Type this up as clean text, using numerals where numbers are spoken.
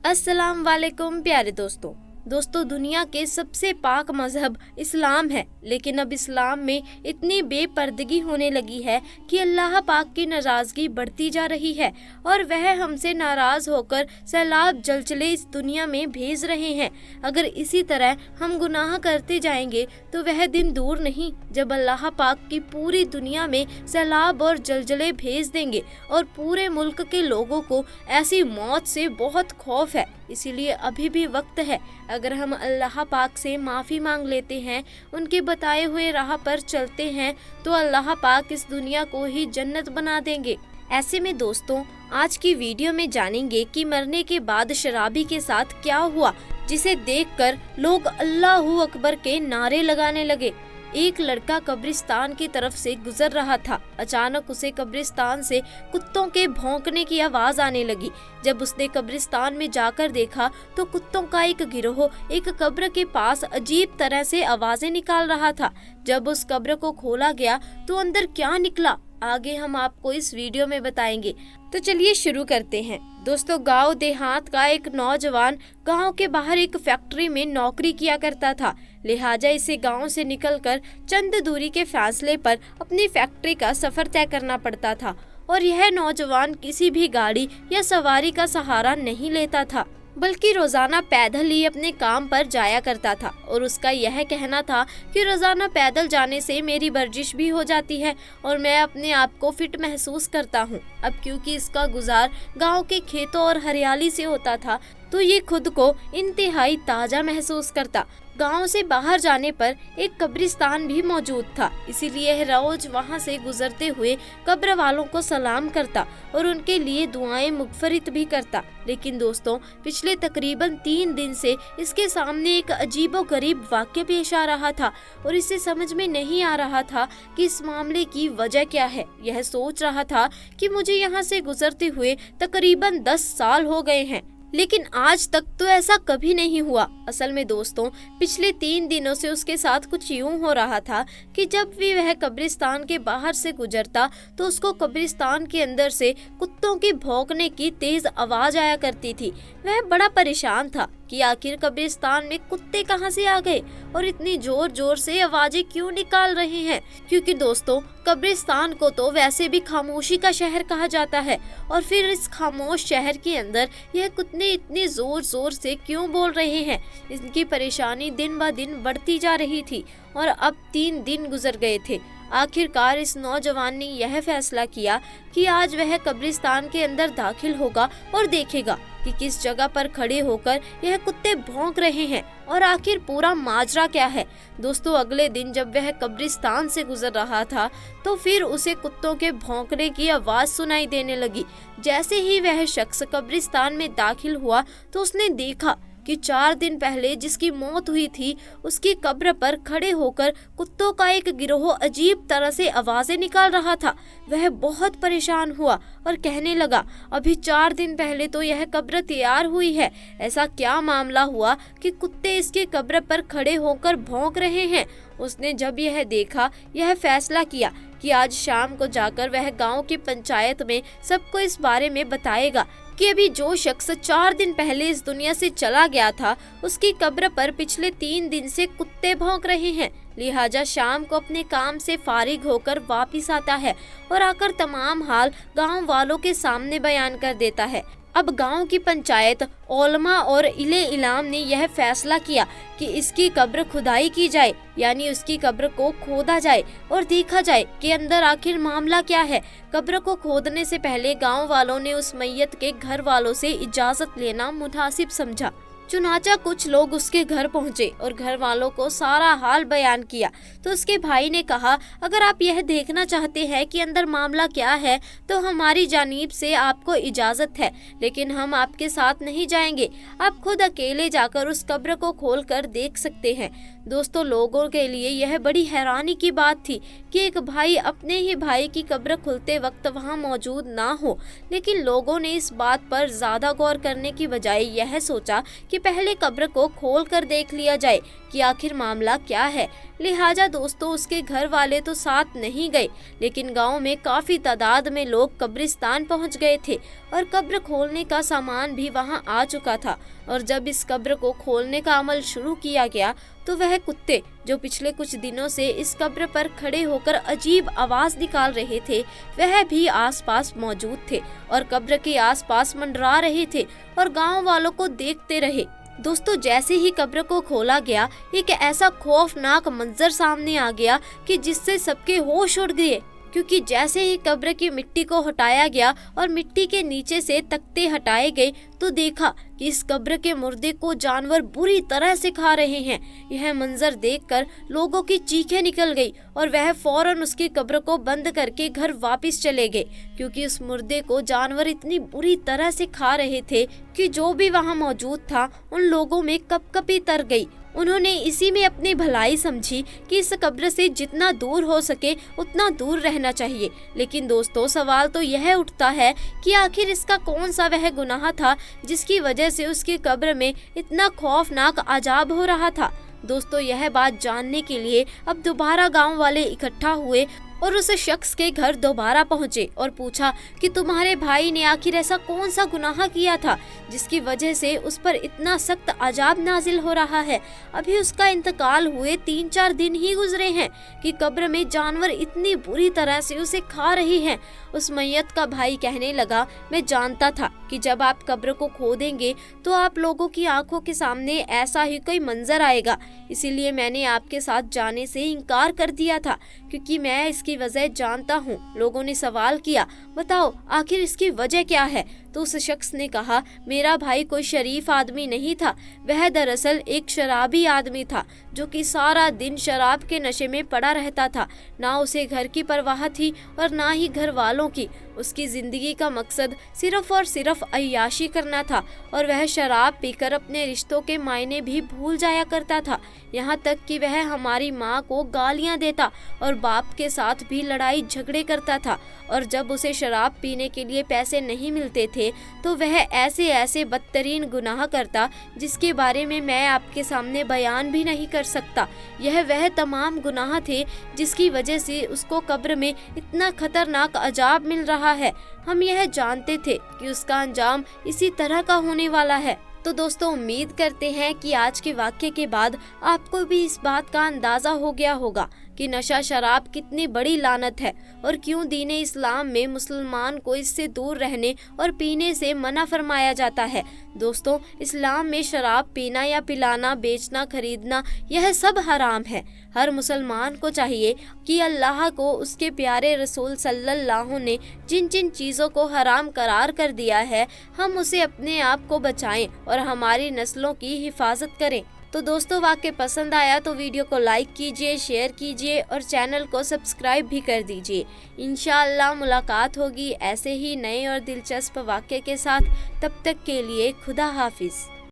अस्सलाम वालेकुम प्यारे दोस्तों दुनिया के सबसे पाक मजहब इस्लाम है, लेकिन अब इस्लाम में इतनी बेपर्दगी होने लगी है कि अल्लाह पाक की नाराज़गी बढ़ती जा रही है और वह हमसे नाराज़ होकर सैलाब जलजले इस दुनिया में भेज रहे हैं। अगर इसी तरह हम गुनाह करते जाएंगे तो वह दिन दूर नहीं जब अल्लाह पाक की पूरी दुनिया में सैलाब और जलजले भेज देंगे और पूरे मुल्क के लोगों को ऐसी मौत से बहुत खौफ है। इसीलिए अभी भी वक्त है, अगर हम अल्लाह पाक से माफ़ी मांग लेते हैं, उनके बताए हुए राह पर चलते हैं, तो अल्लाह पाक इस दुनिया को ही जन्नत बना देंगे। ऐसे में दोस्तों, आज की वीडियो में जानेंगे कि मरने के बाद शराबी के साथ क्या हुआ, जिसे देखकर लोग अल्लाहू अकबर के नारे लगाने लगे। एक लड़का कब्रिस्तान की तरफ से गुजर रहा था। अचानक उसे कब्रिस्तान से कुत्तों के भौंकने की आवाज आने लगी। जब उसने कब्रिस्तान में जाकर देखा तो कुत्तों का एक गिरोह एक कब्र के पास अजीब तरह से आवाजें निकाल रहा था। जब उस कब्र को खोला गया तो अंदर क्या निकला, आगे हम आपको इस वीडियो में बताएंगे। तो चलिए शुरू करते हैं। दोस्तों, गांव देहात का एक नौजवान गांव के बाहर एक फैक्ट्री में नौकरी किया करता था। लिहाजा इसे गांव से निकलकर चंद दूरी के फासले पर अपनी फैक्ट्री का सफर तय करना पड़ता था और यह नौजवान किसी भी गाड़ी या सवारी का सहारा नहीं लेता था, बल्कि रोजाना पैदल ही अपने काम पर जाया करता था। और उसका यह कहना था कि रोजाना पैदल जाने से मेरी वर्जिश भी हो जाती है और मैं अपने आप को फिट महसूस करता हूँ। अब क्योंकि इसका गुजार गांव के खेतों और हरियाली से होता था, तो ये खुद को इंतहाई ताजा महसूस करता। गांव से बाहर जाने पर एक कब्रिस्तान भी मौजूद था, इसीलिए रोज वहां से गुजरते हुए कब्र वालों को सलाम करता और उनके लिए दुआएं मुगफरित भी करता। लेकिन दोस्तों, पिछले तकरीबन 3 दिन से इसके सामने एक अजीबोगरीब वाक्य पेश आ रहा था और इसे समझ में नहीं आ रहा था कि इस मामले की वजह क्या है। यह सोच रहा था कि मुझे यहाँ से गुजरते हुए तकरीबन 10 साल हो गए हैं, लेकिन आज तक तो ऐसा कभी नहीं हुआ। असल में दोस्तों, पिछले 3 दिनों से उसके साथ कुछ यूं हो रहा था कि जब भी वह कब्रिस्तान के बाहर से गुजरता तो उसको कब्रिस्तान के अंदर से कुत्तों के भौंकने की तेज आवाज आया करती थी। वह बड़ा परेशान था कि आखिर कब्रिस्तान में कुत्ते कहां से आ गए और इतनी जोर जोर से आवाजें क्यों निकाल रहे हैं। क्योंकि दोस्तों, कब्रिस्तान को तो वैसे भी खामोशी का शहर कहा जाता है, और फिर इस खामोश शहर के अंदर यह कुत्ते इतने जोर जोर से क्यों बोल रहे हैं। इनकी परेशानी दिन ब दिन बढ़ती जा रही थी और अब 3 दिन गुजर गए थे। आखिरकार इस नौजवान ने यह फैसला किया कि आज वह कब्रिस्तान के अंदर दाखिल होगा और देखेगा कि किस जगह पर खड़े होकर यह कुत्ते भौंक रहे हैं और आखिर पूरा माजरा क्या है। दोस्तों, अगले दिन जब वह कब्रिस्तान से गुजर रहा था तो फिर उसे कुत्तों के भौंकने की आवाज सुनाई देने लगी। जैसे ही वह शख्स कब्रिस्तान में दाखिल हुआ तो उसने देखा कि 4 दिन पहले जिसकी मौत हुई थी, उसकी कब्र पर खड़े होकर कुत्तों का एक गिरोह अजीब तरह से आवाजें निकाल रहा था। वह बहुत परेशान हुआ और कहने लगा, अभी 4 दिन पहले तो यह कब्र तैयार हुई है, ऐसा क्या मामला हुआ कि कुत्ते इसके कब्र पर खड़े होकर भौंक रहे हैं। उसने जब यह देखा, यह फैसला किया कि आज शाम को जाकर वह गांव की पंचायत में सबको इस बारे में बताएगा कि अभी जो शख्स 4 दिन पहले इस दुनिया से चला गया था, उसकी कब्र पर पिछले 3 दिन से कुत्ते भौंक रहे हैं। लिहाजा शाम को अपने काम से फारिग होकर वापिस आता है और आकर तमाम हाल गांव वालों के सामने बयान कर देता है। अब गांव की पंचायत, ओलमा और इले इलाम ने यह फैसला किया कि इसकी कब्र खुदाई की जाए, यानी उसकी कब्र को खोदा जाए और देखा जाए कि अंदर आखिर मामला क्या है। कब्र को खोदने से पहले गांव वालों ने उस मैयत के घर वालों से इजाजत लेना मुनासिब समझा। चुनाचा कुछ लोग उसके घर पहुंचे और घर वालों को सारा हाल बयान किया। तो उसके भाई ने कहा, अगर आप यह देखना चाहते हैं कि अंदर मामला क्या है तो हमारी जानिब से आपको इजाज़त है, लेकिन हम आपके साथ नहीं जाएंगे। आप खुद अकेले जाकर उस कब्र को खोल कर देख सकते हैं। दोस्तों लोगों के लिए यह बड़ी हैरानी की बात थी कि एक भाई अपने ही भाई की कब्र खुलते वक्त वहां मौजूद ना हो, लेकिन लोगों ने इस बात पर ज्यादा गौर करने की बजाय यह सोचा कि पहले कब्र को खोल कर देख लिया जाए कि आखिर मामला क्या है। लिहाजा दोस्तों उसके घर वाले तो साथ नहीं गए, लेकिन गांव में काफी तादाद में लोग कब्रिस्तान पहुंच गए थे और कब्र खोलने का सामान भी वहां आ चुका था। और जब इस कब्र को खोलने का अमल शुरू किया गया तो वह कुत्ते जो पिछले कुछ दिनों से इस कब्र पर खड़े होकर अजीब आवाज निकाल रहे थे, वह भी आसपास मौजूद थे और कब्र के आसपास मंडरा रहे थे और गांव वालों को देखते रहे। दोस्तों जैसे ही कब्र को खोला गया, एक ऐसा खौफनाक मंजर सामने आ गया कि जिससे सबके होश उड़ गए, क्योंकि जैसे ही कब्र की मिट्टी को हटाया गया और मिट्टी के नीचे से तख्ते हटाए गए तो देखा कि इस कब्र के मुर्दे को जानवर बुरी तरह से खा रहे हैं। यह मंजर देखकर लोगों की चीखें निकल गई और वह फौरन उसकी कब्र को बंद करके घर वापस चले गए, क्योंकि उस मुर्दे को जानवर इतनी बुरी तरह से खा रहे थे कि जो भी वहां मौजूद था उन लोगों में कपकपी तर गई। उन्होंने इसी में अपनी भलाई समझी कि इस कब्र से जितना दूर हो सके उतना दूर रहना चाहिए। लेकिन दोस्तों सवाल तो यह उठता है कि आखिर इसका कौन सा वह गुनाह था जिसकी वजह से उसकी कब्र में इतना खौफनाक अजाब हो रहा था। दोस्तों यह बात जानने के लिए अब दोबारा गांव वाले इकट्ठा हुए और उस शख्स के घर दोबारा पहुंचे और पूछा कि तुम्हारे भाई ने आखिर ऐसा कौन सा गुनाह किया था जिसकी वजह से उस पर इतना सख्त अजाब नाजिल हो रहा है। अभी उसका इंतकाल हुए 3-4 दिन ही गुजरे हैं कि कब्र में जानवर इतनी बुरी तरह से उसे खा रहे हैं। उस मैयत का भाई कहने लगा, मैं जानता था कि जब आप कब्र को खोदेंगे तो आप लोगों की आंखों के सामने ऐसा ही कोई मंजर आएगा, इसीलिए मैंने आपके साथ जाने से इनकार कर दिया था, क्योंकि मैं इसकी वजह जानता हूँ। लोगों ने सवाल किया, बताओ आखिर इसकी वजह क्या है? तो उस शख्स ने कहा, मेरा भाई कोई शरीफ आदमी नहीं था, वह दरअसल एक शराबी आदमी था जो कि सारा दिन शराब के नशे में पड़ा रहता था। ना उसे घर की परवाह थी और ना ही घर वालों की। उसकी जिंदगी का मकसद सिर्फ और सिर्फ अय्याशी करना था और वह शराब पीकर अपने रिश्तों के मायने भी भूल जाया करता था। यहाँ तक कि वह हमारी माँ को गालियाँ देता और बाप के साथ भी लड़ाई झगड़े करता था। और जब उसे शराब पीने के लिए पैसे नहीं मिलते थे तो वह ऐसे ऐसे बदतरीन गुनाह करता जिसके बारे में मैं आपके सामने बयान भी नहीं कर सकता। यह वह तमाम गुनाह थे जिसकी वजह से उसको कब्र में इतना खतरनाक अजाब मिल रहा है। हम यह जानते थे कि उसका अंजाम इसी तरह का होने वाला है। तो दोस्तों उम्मीद करते हैं कि आज के वाक्य के बाद आपको भी इस बात का अंदाजा हो गया होगा कि नशा शराब कितनी बड़ी लानत है और क्यों दीने इस्लाम में मुसलमान को इससे दूर रहने और पीने से मना फरमाया जाता है। दोस्तों इस्लाम में शराब पीना या पिलाना, बेचना, खरीदना यह सब हराम है। हर मुसलमान को चाहिए कि अल्लाह को उसके प्यारे रसूल सल्लल्लाहु ने जिन जिन चीज़ों को हराम करार कर दिया है हम उसे अपने आप को बचाएं और हमारी नस्लों की हिफाजत करें। तो दोस्तों वाक्य पसंद आया तो वीडियो को लाइक कीजिए, शेयर कीजिए और चैनल को सब्सक्राइब भी कर दीजिए। इंशाअल्लाह मुलाकात होगी ऐसे ही नए और दिलचस्प वाक्य के साथ। तब तक के लिए खुदा हाफिज़।